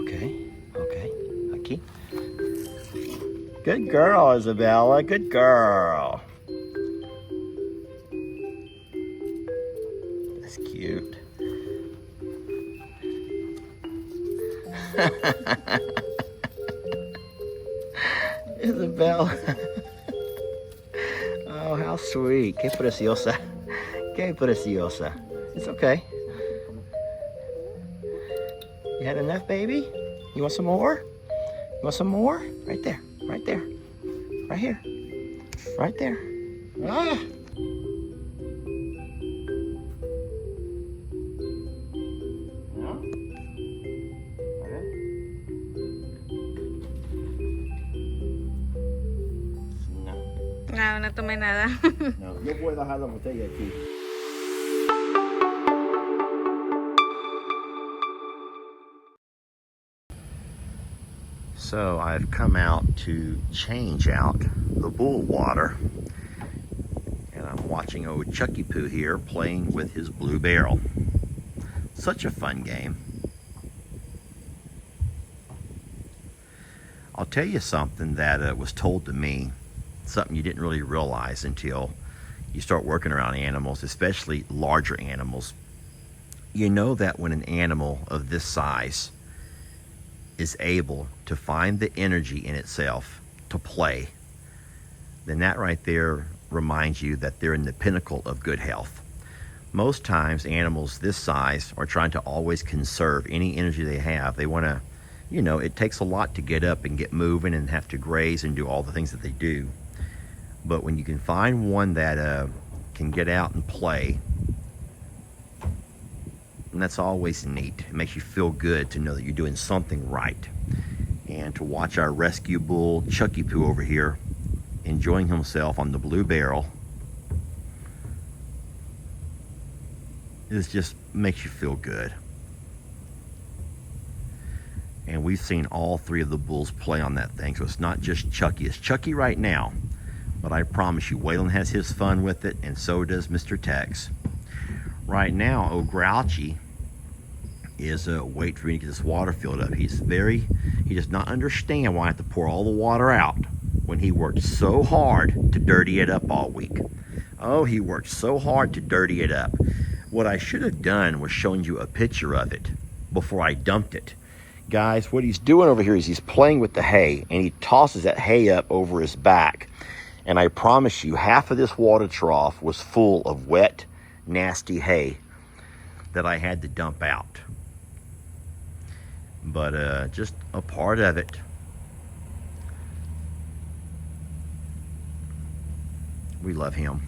Okay, okay, Lucky. Good girl, Isabella, good girl. That's cute. Isabella. Oh, how sweet. Qué preciosa. Qué preciosa. It's okay. You had enough, baby? You want some more? You want some more? Right there, right there. Right here. Right there. Ah! No? Okay. No. No, no tomé nada. No, yo voy a dejar la botella aquí. So I've come out to change out the bull water, and I'm watching old Chucky Poo here playing with his blue barrel. Such a fun game. I'll tell you something that was told to me, something you didn't really realize until you start working around animals, especially larger animals. You know that when an animal of this size is able to find the energy in itself to play, then that right there reminds you that they're in the pinnacle of good health. Most times animals this size are trying to always conserve any energy they have. They want to, you know, it takes a lot to get up and get moving and have to graze and do all the things that they do. But when you can find one that can get out and play, and that's always neat. It makes you feel good to know that you're doing something right. And to watch our rescue bull, Chucky Poo, over here, enjoying himself on the blue barrel, it just makes you feel good. And we've seen all three of the bulls play on that thing, so it's not just Chucky. It's Chucky right now, but I promise you, Waylon has his fun with it, and so does Mr. Tex. Right now, old Grouchy is waiting for me to get this water filled up. He does not understand why I have to pour all the water out when he worked so hard to dirty it up all week. Oh, he worked so hard to dirty it up. What I should have done was showing you a picture of it before I dumped it. Guys, what he's doing over here is he's playing with the hay, and he tosses that hay up over his back. And I promise you, half of this water trough was full of wet, nasty hay that I had to dump out. But just a part of it. We love him.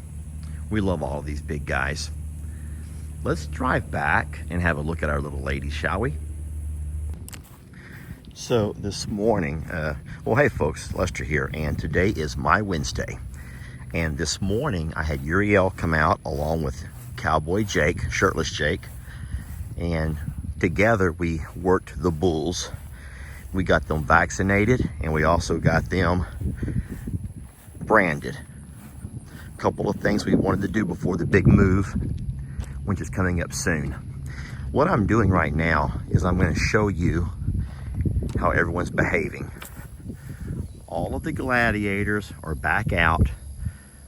We love all of these big guys. Let's drive back and have a look at our little ladies, shall we? So this morning, well, hey folks, Lester here, and today is my Wednesday. And this morning I had Uriel come out along with Cowboy Jake, Shirtless Jake, and together we worked the bulls. We got them vaccinated, and we also got them branded. A couple of things we wanted to do before the big move, which is coming up soon. What I'm doing right now is I'm going to show you how everyone's behaving. All of the gladiators are back out.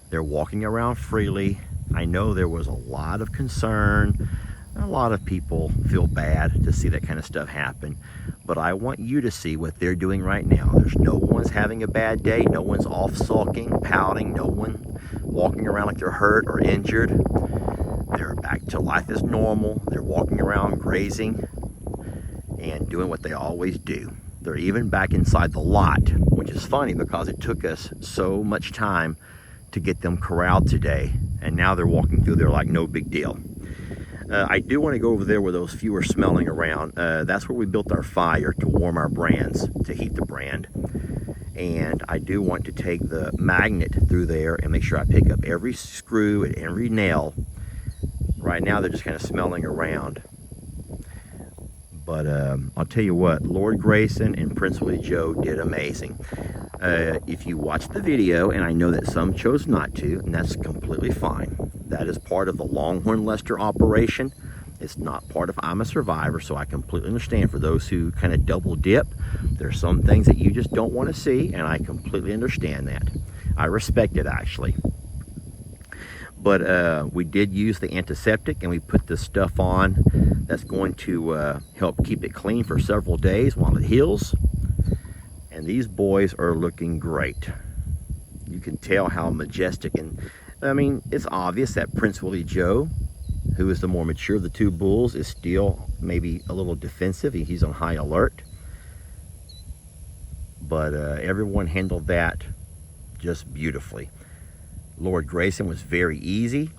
They're walking around freely. I know there was a lot of concern. A lot of people feel bad to see that kind of stuff happen. But I want you to see what they're doing right now. There's no one's having a bad day. No one's off sulking, pouting. No one walking around like they're hurt or injured. They're back to life as normal. They're walking around grazing and doing what they always do. They're even back inside the lot, which is funny because it took us so much time to get them corralled today, and now they're walking through there like no big deal. I do want to go over there where those few are smelling around. That's where we built our fire to warm our brands, to heat the brand. And I do want to take the magnet through there and make sure I pick up every screw and every nail. Right now they're just kind of smelling around. But I'll tell you what, Lord Grayson and Prince Willie Joe did amazing. If you watched the video, and I know that some chose not to, and that's completely fine. That is part of the Longhorn Lester operation, It's not part of I'm a Survivor, so I completely understand. For those who kind of double dip, there's some things that you just don't want to see, and I completely understand that. I respect it, actually. But we did use the antiseptic, and we put this stuff on that's going to help keep it clean for several days while it heals. And these boys are looking great. You can tell how majestic, and I mean, it's obvious that Prince Willie Joe, who is the more mature of the two bulls, is still maybe a little defensive. He's on high alert. But everyone handled that just beautifully. Lord Grayson was very easy.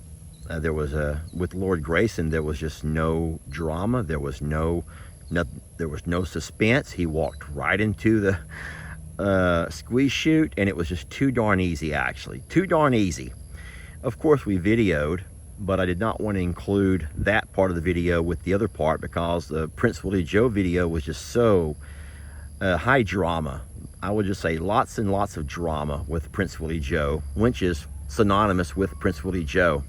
With Lord Grayson, there was just no drama. There was no suspense. He walked right into the squeeze chute, and it was just too darn easy, actually. Too darn easy. Of course, we videoed, but I did not want to include that part of the video with the other part because the Prince Willie Joe video was just so high drama. I would just say lots and lots of drama with Prince Willie Joe, which is synonymous with Prince Willie Joe.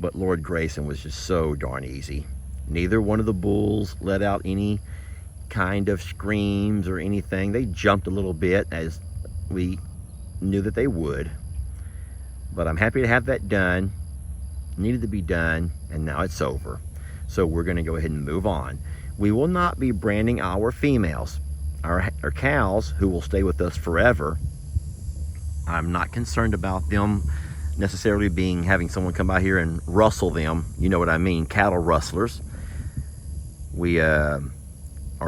But Lord Grayson was just so darn easy. Neither one of the bulls let out any kind of screams or anything. They jumped a little bit, as we knew that they would. But I'm happy to have that done. Needed to be done, and now it's over. So we're going to go ahead and move on. We will not be branding our females. Our cows, who will stay with us forever, I'm not concerned about them necessarily having someone come out here and rustle them. You know what I mean, cattle rustlers. We are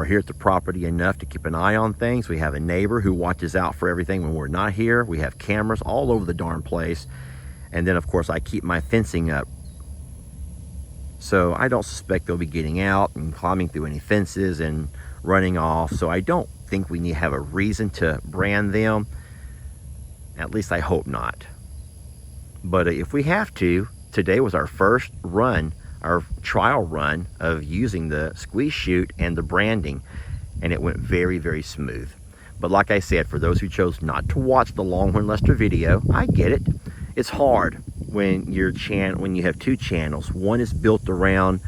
here at the property enough to keep an eye on things. We have a neighbor who watches out for everything when we're not here. We have cameras all over the darn place. And then, of course, I keep my fencing up. So I don't suspect they'll be getting out and climbing through any fences and running off. So I don't think we need to have a reason to brand them. At least I hope not. But if we have to, today was our first run, our trial run of using the squeeze chute and the branding, and it went very, very smooth. But like I said, for those who chose not to watch the Longhorn Lester video, I get it. It's hard when you have two channels. One is built around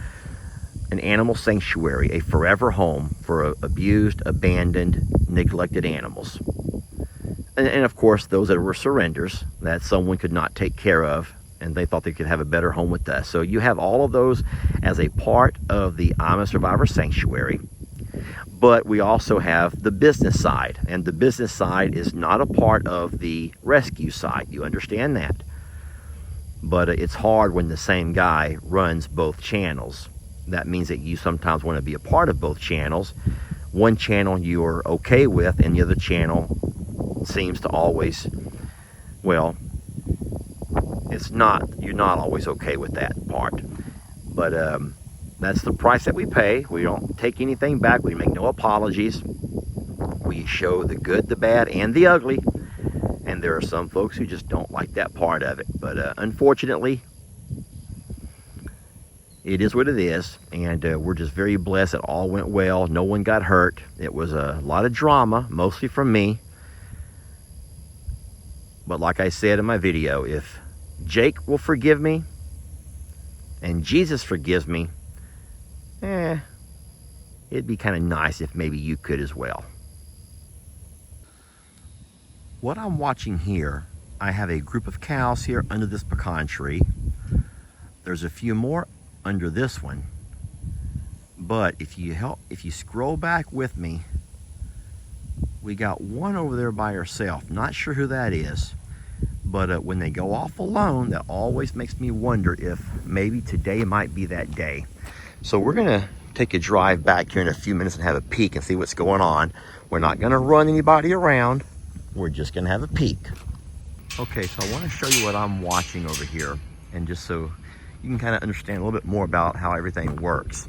an animal sanctuary, a forever home for abused, abandoned, neglected animals. And of course, those that were surrenders that someone could not take care of, and they thought they could have a better home with us. So you have all of those as a part of the I'm a Survivor sanctuary. But we also have the business side, and the business side is not a part of the rescue side. You understand that? But it's hard when the same guy runs both channels. That means that you sometimes want to be a part of both channels. One channel you're okay with, and the other channel seems to always, well, you're not always okay with that part. But that's the price that we pay. We don't take anything back. We make no apologies. We show the good, the bad, and the ugly. And there are some folks who just don't like that part of it. But unfortunately, it is what it is. And we're just very blessed. It all went well. No one got hurt. It was a lot of drama, mostly from me. But like I said in my video, if Jake will forgive me and Jesus forgives me, it'd be kind of nice if maybe you could as well. What I'm watching here, I have a group of cows here under this pecan tree. There's a few more under this one. But if you scroll back with me, we got one over there by herself. Not sure who that is. But when they go off alone, that always makes me wonder if maybe today might be that day. So we're going to take a drive back here in a few minutes and have a peek and see what's going on. We're not going to run anybody around. We're just going to have a peek. Okay, so I want to show you what I'm watching over here, and just so you can kind of understand a little bit more about how everything works.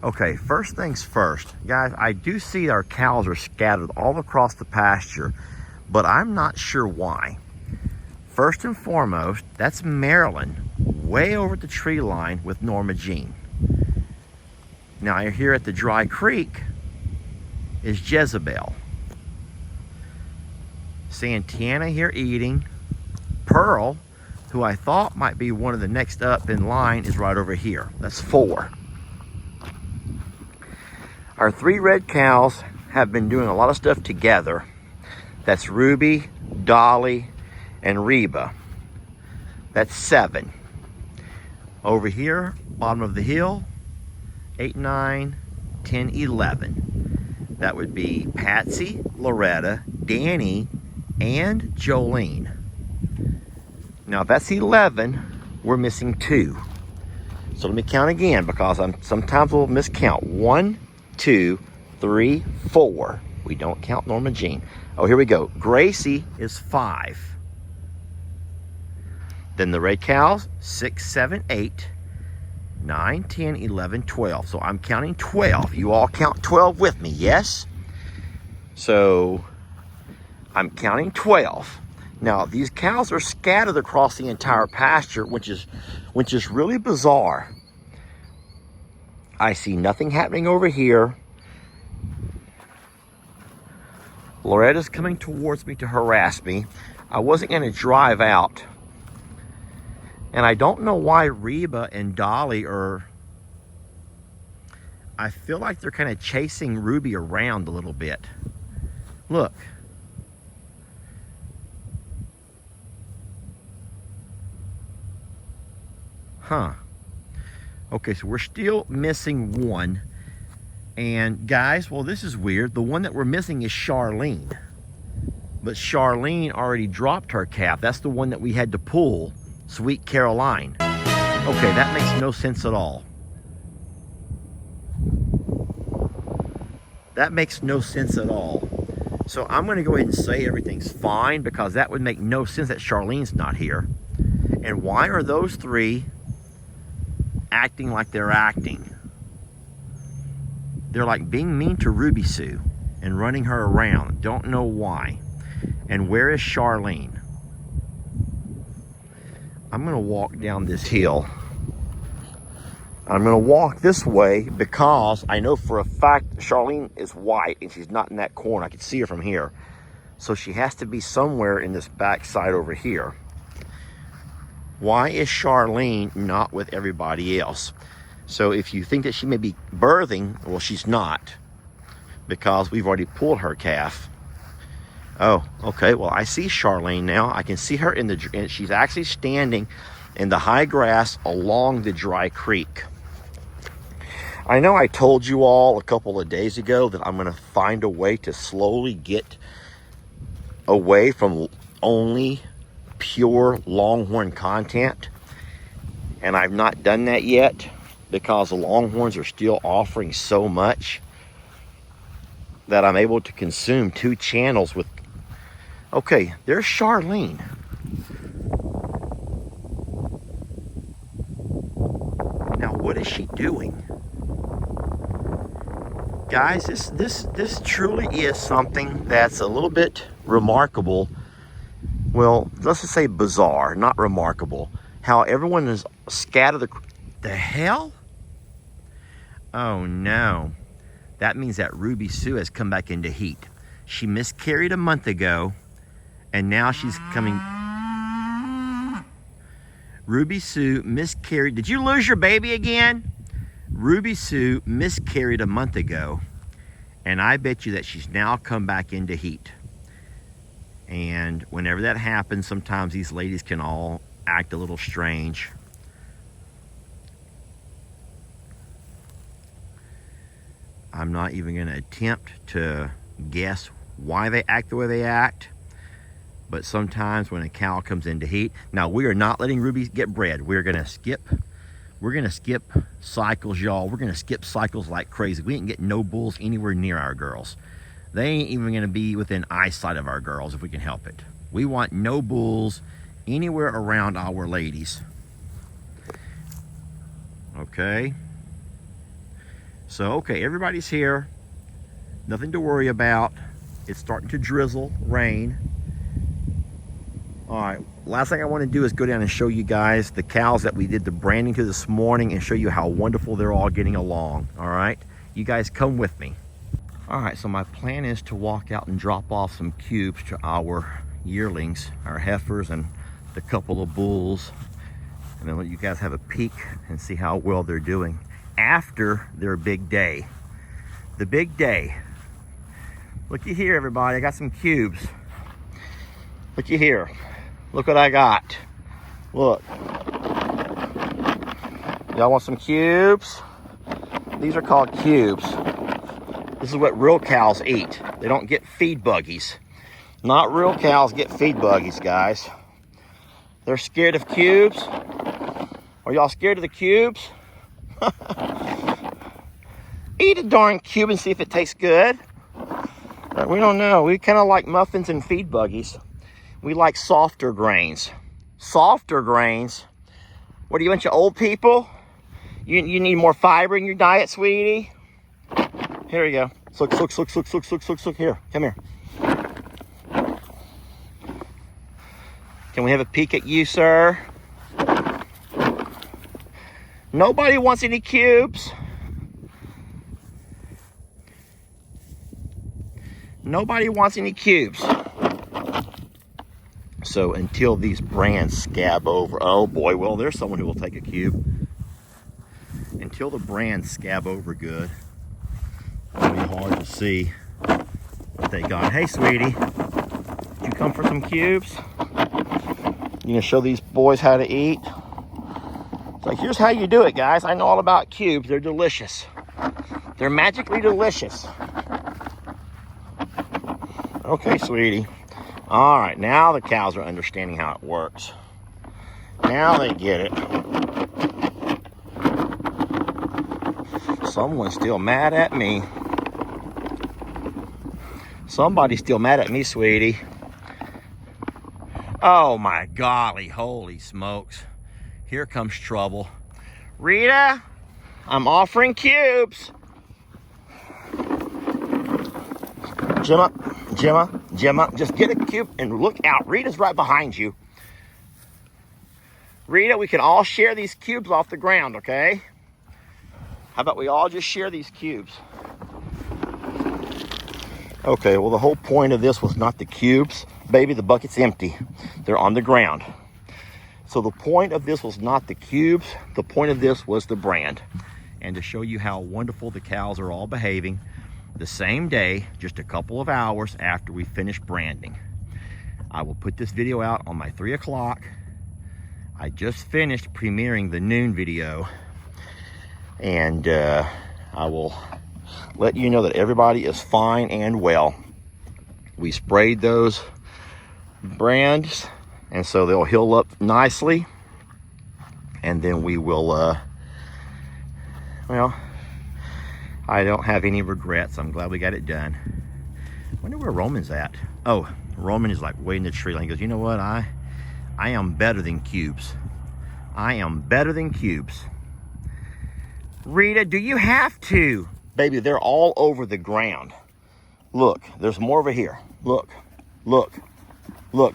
Okay, first things first. Guys, I do see our cows are scattered all across the pasture, but I'm not sure why. First and foremost, that's Marilyn, way over at the tree line with Norma Jean. Now here at the dry creek is Jezebel. Santana here eating. Pearl, who I thought might be one of the next up in line is right over here. That's 4. Our 3 red cows have been doing a lot of stuff together. That's Ruby, Dolly, and Reba. That's 7. Over here, bottom of the hill, 8, 9, 10, 11. That would be Patsy, Loretta, Danny, and Jolene. Now, if that's 11, we're missing 2. So let me count again, because sometimes we'll miscount. 1, 2, 3, 4. We don't count Norma Jean. Oh, here we go. Gracie is 5. Then the red cows, 6, 7, 8, 9, 10, 11, 12. So I'm counting 12. You all count 12 with me, yes? So I'm counting 12. Now, these cows are scattered across the entire pasture, which is really bizarre. I see nothing happening over here. Loretta's coming towards me to harass me. I wasn't going to drive out. And I don't know why Reba and Dolly are... I feel like they're kind of chasing Ruby around a little bit. Look. Huh. Okay, so we're still missing 1. And guys, well, this is weird. The one that we're missing is Charlene. But Charlene already dropped her calf. That's the one that we had to pull, Sweet Caroline. Okay, that makes no sense at all. That makes no sense at all. So I'm going to go ahead and say everything's fine, because that would make no sense that Charlene's not here. And why are those 3 acting like they're acting? They're like being mean to Ruby Sue and running her around. Don't know why. And where is Charlene? I'm going to walk down this hill. I'm going to walk this way because I know for a fact Charlene is white and she's not in that corner. I can see her from here. So she has to be somewhere in this back side over here. Why is Charlene not with everybody else? So if you think that she may be birthing, well, she's not, because we've already pulled her calf. Oh, okay. Well, I see Charlene now. I can see her and she's actually standing in the high grass along the dry creek. I know I told you all a couple of days ago that I'm going to find a way to slowly get away from only pure Longhorn content. And I've not done that yet, because the Longhorns are still offering so much that I'm able to consume 2 channels with... Okay, there's Charlene. Now, what is she doing? Guys, this truly is something that's a little bit remarkable. Well, let's just say bizarre, not remarkable. How everyone is scattered. The hell? Oh no. That means that Ruby Sue has come back into heat. She miscarried a month ago, and now she's coming. Ruby Sue miscarried. Did you lose your baby again? Ruby Sue miscarried a month ago, and I bet you that she's now come back into heat. And whenever that happens, sometimes these ladies can all act a little strange. I'm not even going to attempt to guess why they act the way they act. But sometimes when a cow comes into heat... Now, we are not letting Ruby get bred. We're going to skip cycles, y'all. We're going to skip cycles like crazy. We ain't getting no bulls anywhere near our girls. They ain't even going to be within eyesight of our girls if we can help it. We want no bulls anywhere around our ladies. Okay. So, okay, everybody's here. Nothing to worry about. It's starting to drizzle, rain. All right, last thing I want to do is go down and show you guys the cows that we did the branding to this morning and show you how wonderful they're all getting along. All right, you guys come with me. All right, so my plan is to walk out and drop off some cubes to our yearlings, our heifers, and the couple of bulls, and then let you guys have a peek and see how well they're doing after their big day. The big day. Looky here, everybody. I got some cubes. Looky here. Look what I got. Look. Y'all want some cubes? These are called cubes. This is what real cows eat. They don't get feed buggies. Not real cows get feed buggies, guys. They're scared of cubes. Are y'all scared of the cubes? Eat a darn cube and see if it tastes good. We don't know. We kind of like muffins and feed buggies. We like softer grains. Softer grains? What are you, a bunch of old people? You need more fiber in your diet, sweetie? Here we go. Look, here. Come here. Can we have a peek at you, sir? Nobody wants any cubes. Nobody wants any cubes. So until these brands scab over, oh boy, well, there's someone who will take a cube. Until the brands scab over good, it'll be hard to see what they got. Hey, sweetie, did you come for some cubes? You gonna show these boys how to eat? It's like, here's how you do it, guys. I know all about cubes. They're delicious. They're magically delicious. Okay, sweetie. All right, now the cows are understanding how it works. Now they get it. Someone's still mad at me. Somebody's still mad at me, sweetie. Oh my golly, holy smokes. Here comes trouble. Rita, I'm offering cubes. Gemma, just get a cube and look out. Rita's right behind you. Rita, we can all share these cubes off the ground, okay? How about we all just share these cubes? Okay, well, the whole point of this was not the cubes. Baby, the bucket's empty. They're on the ground. So the point of this was not the cubes. The point of this was the brand. And to show you how wonderful the cows are all behaving the same day, just a couple of hours after we finish branding. I will put this video out on my 3 o'clock. I just finished premiering the noon video. And I will let you know that everybody is fine and well. We sprayed those brands, and so they'll heal up nicely. And then we will, well, I don't have any regrets. I'm glad we got it done. I wonder where Roman's at. Oh, Roman is like way in the tree line. He goes, you know what? I am better than cubes. I am better than cubes. Rita, do you have to? Baby, they're all over the ground. Look, there's more over here. Look,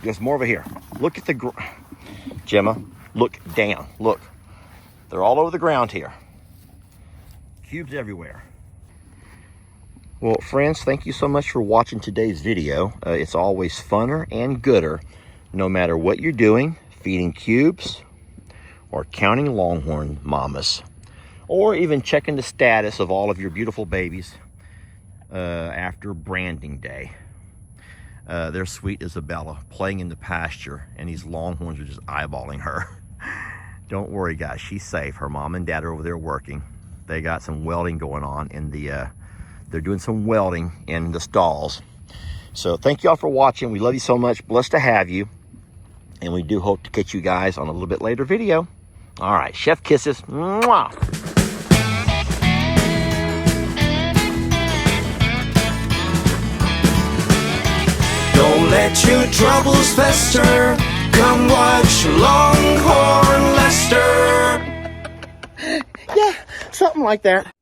there's more over here. Look at the Gemma, look down. Look, they're all over the ground here. Cubes everywhere. Well, friends, thank you so much for watching today's video. It's always funner and gooder, no matter what you're doing, feeding cubes or counting longhorn mamas, or even checking the status of all of your beautiful babies after branding day. There's sweet Isabella playing in the pasture, and these longhorns are just eyeballing her. Don't worry, guys, she's safe. Her mom and dad are over there working. They got some welding going on in the, they're doing some welding in the stalls. So thank y'all for watching. We love you so much. Blessed to have you. And we do hope to catch you guys on a little bit later video. All right, chef kisses. Mwah. Don't let your troubles fester. Come watch Longhorn Lester. Yeah, something like that.